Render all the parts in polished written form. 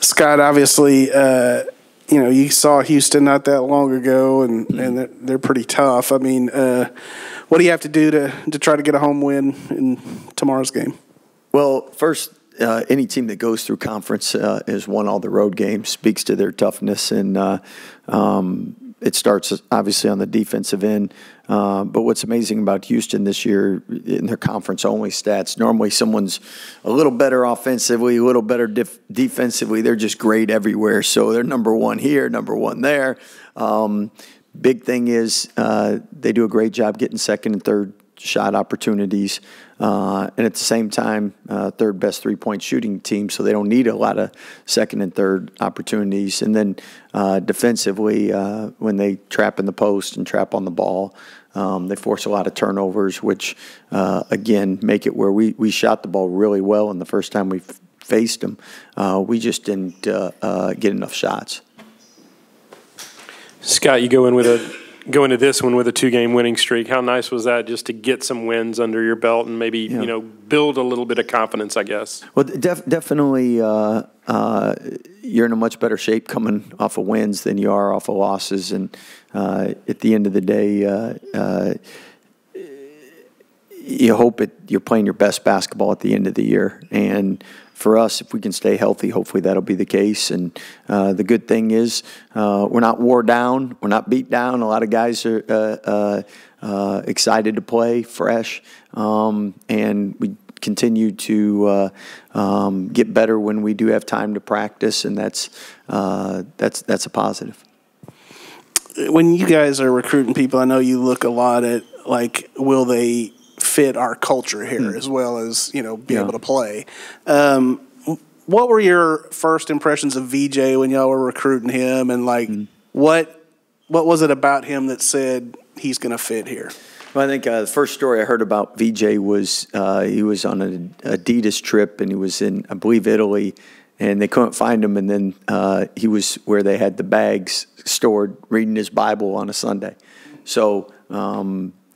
Scott, obviously, you saw Houston not that long ago, and they're pretty tough. I mean, what do you have to do to try to get a home win in tomorrow's game? Well, first, any team that goes through conference has won all the road games, speaks to their toughness, and it starts obviously on the defensive end. But what's amazing about Houston this year in their conference-only stats, normally someone's a little better offensively, a little better defensively. They're just great everywhere. So they're number one here, number one there. Big thing is they do a great job getting second and third shot opportunities. And at the same time, third best three-point shooting team, so they don't need a lot of second and third opportunities. And then defensively, when they trap in the post and trap on the ball, they force a lot of turnovers, which, again, make it where we shot the ball really well. And the first time we faced them, we just didn't get enough shots. Scott, you go into this one with a 2-game winning streak. How nice was that just to get some wins under your belt and maybe build a little bit of confidence, I guess? Well, definitely you're in a much better shape coming off of wins than you are off of losses. And at the end of the day, you hope you're playing your best basketball at the end of the year. And for us, if we can stay healthy, hopefully that'll be the case. And the good thing is we're not wore down. We're not beat down. A lot of guys are excited to play fresh. And we continue to get better when we do have time to practice, and that's a positive. When you guys are recruiting people, I know you look a lot at, like, will they fit our culture here as well as, be able to play. What were your first impressions of VJ when y'all were recruiting him, and what was it about him that said he's going to fit here? Well, I think the first story I heard about VJ was he was on an Adidas trip, and he was in, I believe, Italy, and they couldn't find him, and then he was where they had the bags stored reading his Bible on a Sunday. So,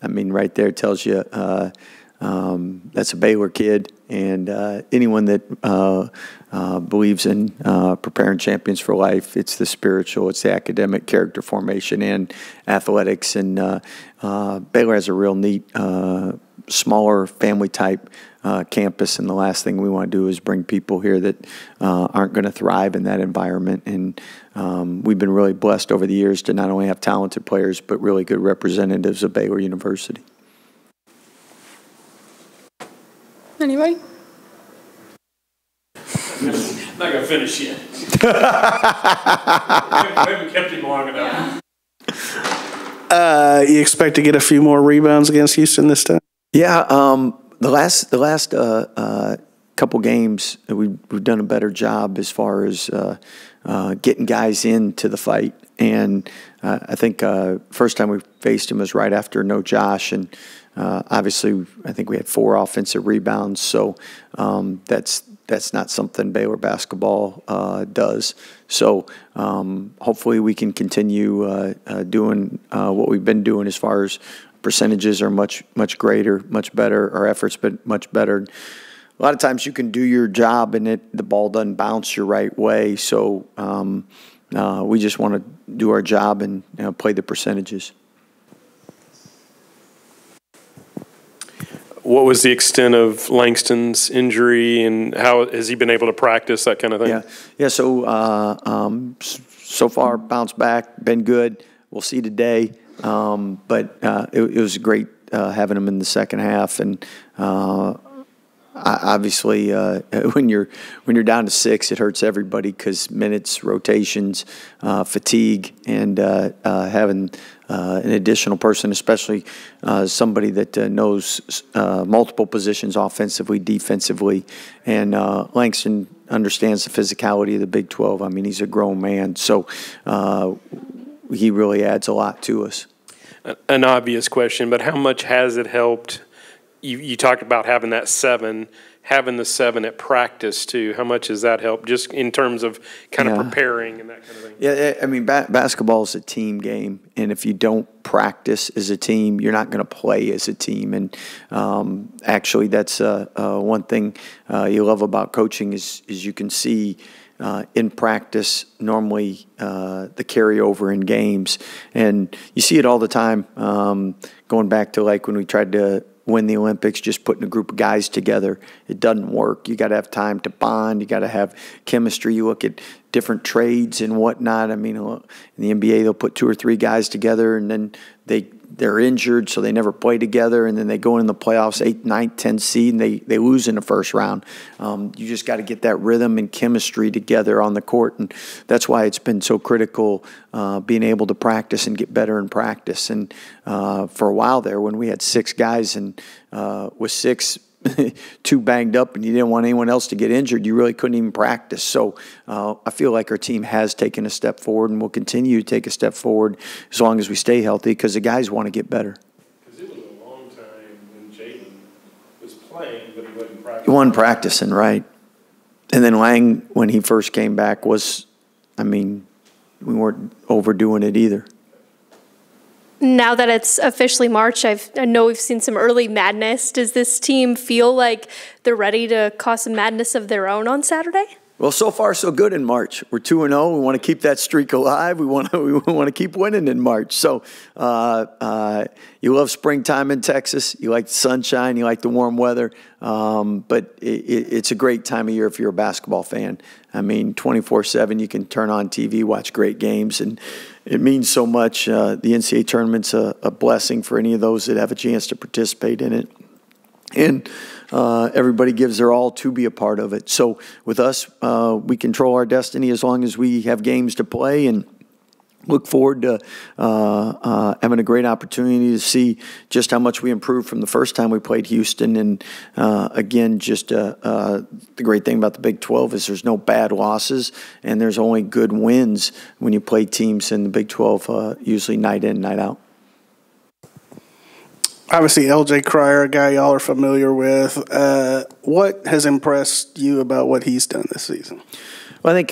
I mean, right there tells you that's a Baylor kid, and anyone that believes in preparing champions for life, it's the spiritual, it's the academic character formation and athletics. And Baylor has a real neat, smaller family-type campus, and the last thing we want to do is bring people here that aren't going to thrive in that environment. And we've been really blessed over the years to not only have talented players, but really good representatives of Baylor University. Anybody? Not going to finish yet. We haven't kept him long enough. You expect to get a few more rebounds against Houston this time? Yeah, the last couple games, we've done a better job as far as getting guys into the fight. And I think first time we faced him was right after No Josh, and obviously I think we had 4 offensive rebounds. So that's not something Baylor basketball does. So hopefully we can continue doing what we've been doing as far as percentages are much greater, much better. Our efforts been much better. A lot of times you can do your job and the ball doesn't bounce your right way. So we just want to do our job and play the percentages. What was the extent of Langston's injury, and how has he been able to practice, that kind of thing? Yeah. So so far, bounced back, been good. We'll see today. But it was great having him in the second half, and obviously when you're down to 6, it hurts everybody because minutes, rotations, fatigue, and having an additional person, especially somebody that knows multiple positions offensively, defensively, and Langston understands the physicality of the Big 12. I mean, he's a grown man, so he really adds a lot to us. An obvious question, but how much has it helped? You talked about having that 7, having the 7 at practice too. How much has that helped, just in terms of kind of preparing and that kind of thing? Yeah, I mean, basketball is a team game, and if you don't practice as a team, you're not going to play as a team. And actually, that's one thing you love about coaching is you can see in practice, normally the carryover in games. And you see it all the time, going back to like when we tried to win the Olympics, just putting a group of guys together. It doesn't work. You got to have time to bond. You got to have chemistry. You look at different trades and whatnot. I mean, in the NBA, they'll put 2 or 3 guys together, and then they're injured, so they never play together, and then they go in the playoffs 8, 9, 10 seed, and they lose in the first round. You just got to get that rhythm and chemistry together on the court, and that's why it's been so critical being able to practice and get better in practice. And for a while there, when we had 6 guys and with 6, 2 banged up, and you didn't want anyone else to get injured, you really couldn't even practice. So I feel like our team has taken a step forward and will continue to take a step forward as long as we stay healthy, because the guys want to get better. Because it was a long time when Jalen was playing, but he wasn't practicing. He wasn't practicing, right. And then Lang, when he first came back, was, I mean, we weren't overdoing it either. Now that it's officially March, I know we've seen some early madness. Does this team feel like they're ready to cause some madness of their own on Saturday? Well, so far so good in March. We're 2-0. We want to keep that streak alive. We want to keep winning in March. So you love springtime in Texas. You like the sunshine. You like the warm weather. But it's a great time of year if you're a basketball fan. I mean, 24/7, you can turn on TV, watch great games, and it means so much. The NCAA tournament's a blessing for any of those that have a chance to participate in it. And everybody gives their all to be a part of it. So with us, we control our destiny as long as we have games to play, and look forward to having a great opportunity to see just how much we improved from the first time we played Houston. And again, just the great thing about the Big 12 is there's no bad losses, and there's only good wins when you play teams in the Big 12, usually night in, night out. Obviously, L.J. Cryer, a guy y'all are familiar with. What has impressed you about what he's done this season? Well, I think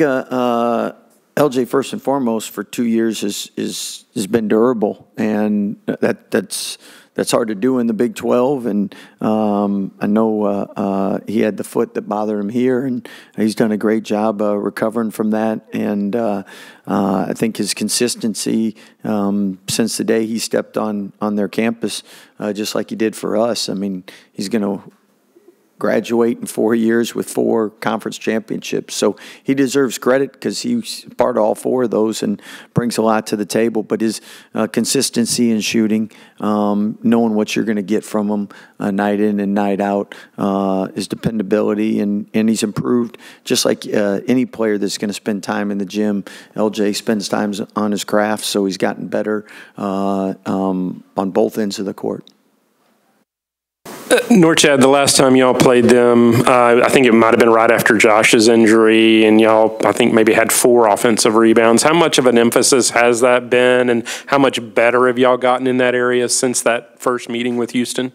LJ, first and foremost, for 2 years has been durable, and that's hard to do in the Big 12. And I know he had the foot that bothered him here, and he's done a great job recovering from that. And I think his consistency since the day he stepped on their campus, just like he did for us. I mean, he's going to graduate in 4 years with 4 conference championships. So he deserves credit because he's part of all 4 of those and brings a lot to the table. But his consistency in shooting, knowing what you're going to get from him night in and night out, his dependability, and he's improved. Just like any player that's going to spend time in the gym, LJ spends time on his craft, so he's gotten better on both ends of the court. Norchad, the last time y'all played them, I think it might have been right after Josh's injury, and y'all, I think, maybe had 4 offensive rebounds. How much of an emphasis has that been, and how much better have y'all gotten in that area since that first meeting with Houston?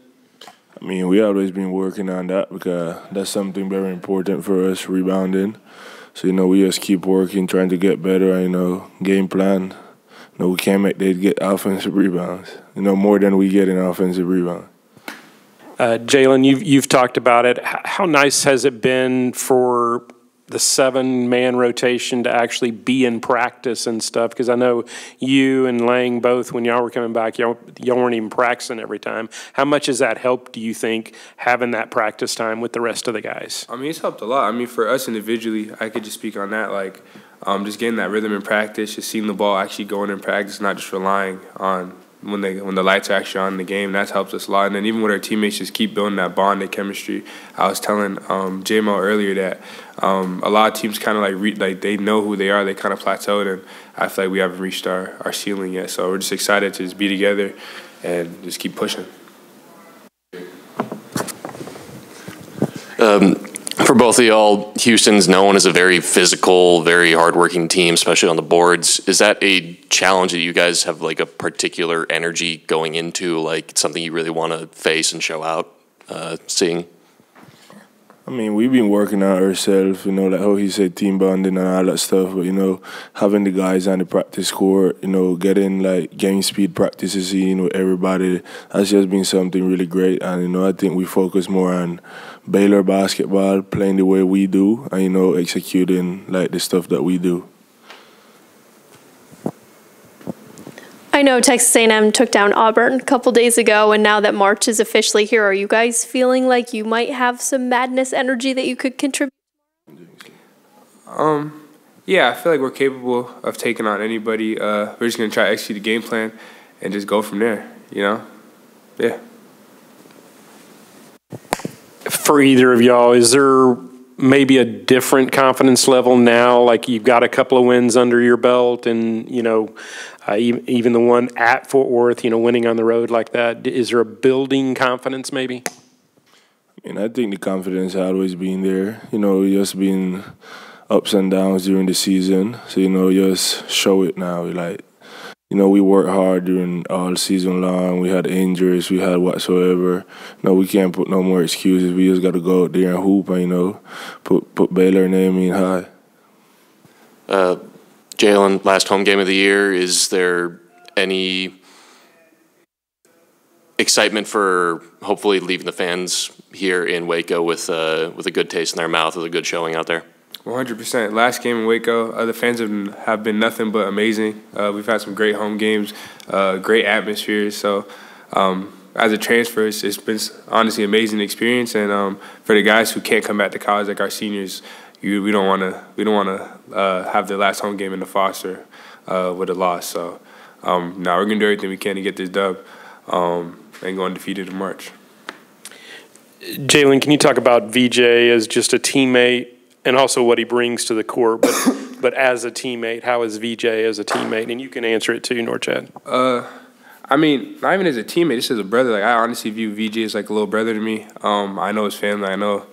I mean, we always been working on that because that's something very important for us, rebounding. So, we just keep working, trying to get better, game plan. We can't make them get offensive rebounds, more than we get in offensive rebounds. Jalen, you've talked about it. How nice has it been for the 7-man rotation to actually be in practice and stuff? Because I know you and Lang both, when y'all were coming back, y'all weren't even practicing every time. How much has that helped, do you think, having that practice time with the rest of the guys? I mean, it's helped a lot. I mean, for us individually, I could just speak on that, just getting that rhythm in practice, just seeing the ball actually going in practice, not just relying on when the lights are actually on in the game. That helps us a lot. And then even with our teammates, just keep building that bond and chemistry. I was telling J-Mo earlier that a lot of teams kind of they know who they are. They kind of plateaued, and I feel like we haven't reached our ceiling yet. So we're just excited to just be together and just keep pushing. For both of y'all, Houston's known as a very physical, very hardworking team, especially on the boards. Is that a challenge that you guys have, a particular energy going into, something you really want to face and show out, seeing? I mean, we've been working on ourselves, you know, like how he said, team bonding and all that stuff. But, you know, having the guys on the practice court, you know, getting, like, game speed practices in with everybody, that's just been something really great. And, you know, I think we focus more on Baylor basketball, playing the way we do, and, you know, executing, like, the stuff that we do. I know Texas A&M took down Auburn a couple days ago, and now that March is officially here, are you guys feeling like you might have some madness energy that you could contribute? Yeah, I feel like we're capable of taking on anybody. We're just going to try to execute the game plan and just go from there, you know? Yeah. For either of y'all, is there maybe a different confidence level now? Like you've got a couple of wins under your belt and, you know, even the one at Fort Worth, you know, winning on the road like that. Is there a building confidence maybe? And I think the confidence has always been there. You know, just been ups and downs during the season. So, you know, just show it now. Like, you know, we worked hard during all season long. We had injuries. We had whatsoever. No, we can't put no more excuses. We just got to go out there and hoop and, you know, put Baylor name in high. Jalen, last home game of the year, is there any excitement for hopefully leaving the fans here in Waco with a good taste in their mouth, with a good showing out there? 100%. Last game in Waco, the fans have been nothing but amazing. We've had some great home games, great atmospheres. So as a transfer, it's been honestly an amazing experience. And for the guys who can't come back to college, like our seniors, we don't want to have their last home game in the Foster with a loss. So we're gonna do everything we can to get this dub and go undefeated in March. Jalen, can you talk about VJ as just a teammate and also what he brings to the court? But as a teammate, how is VJ as a teammate? And you can answer it too, Norchad. I mean, not even as a teammate, just as a brother. Like I honestly view VJ as like a little brother to me. I know his family. I know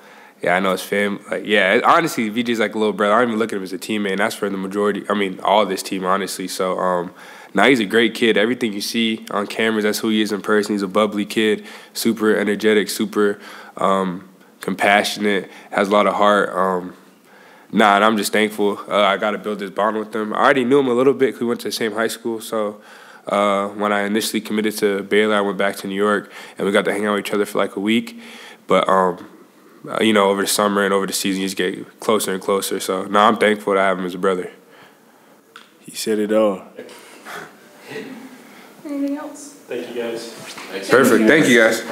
his family. Like, honestly, VJ's like a little brother. I don't even look at him as a teammate, and that's for the majority. I mean, all of this team, honestly. So, now he's a great kid. Everything you see on cameras, that's who he is in person. He's a bubbly kid, super energetic, super compassionate, has a lot of heart. And I'm just thankful. I got to build this bond with him. I already knew him a little bit because we went to the same high school. So when I initially committed to Baylor, I went back to New York, and we got to hang out with each other for like a week. But you know, over the summer and over the season, you just get closer and closer. So now I'm thankful to have him as a brother. He said it all. Anything else? Thank you, guys. Perfect. Thank you, guys.